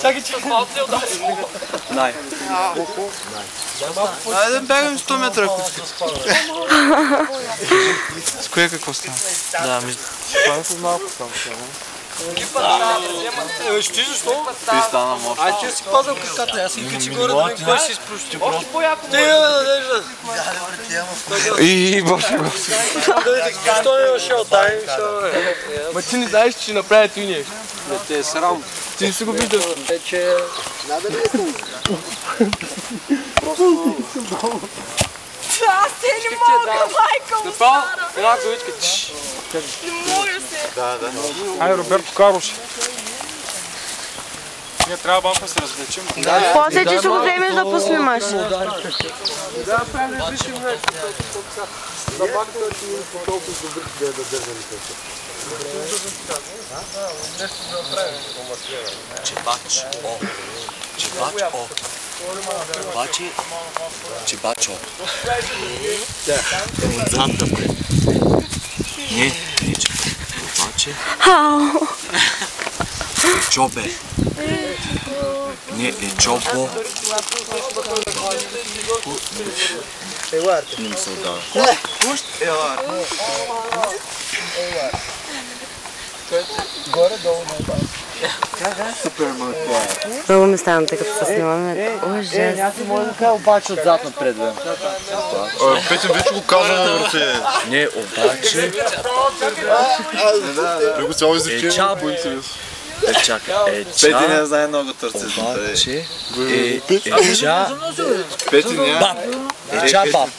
Чакай, че Най. Айде бягам 100 метра, ако искате. С кое какво става? Да, мисля. Това е малко там. Ще защо? Ти стана мощ. Ай, че си пазал краката, аз си качи горе да ми кой си изплющи. Още по-яко. Ти да надежда. И боже го. Защо не дошъл? Дай, ма ти не знаеш, че ще направя ти нещо. Не те е срам. Ти не си го виждал. Тече... Аз те не мога, майка му стара. Една главичка. Не мога се. Ай, Роберто Карлош. Ние трябва малко да се развлечем. После ти ще го вземеш да поснимаш. Да, правим да вишим нещо. Да бакта ти ми по толкова добри да държали пътя. Нещо да направим. Чебач, о. Чебач, о. Обаче, чебач, о. Отзад напред. Не, обаче. Чобе. Не, чобо. Не ми се отдава. Горе-долу Много ми стана, тъй като се снимаме. Ужас. Аз си може да кажа обаче отзад напред, бе. Петя вече го каза на ръце. Не, обаче. Него цяло изречение. Чабо. Чакай, Петя не знае много търци. обаче. Петя не. Ча баб.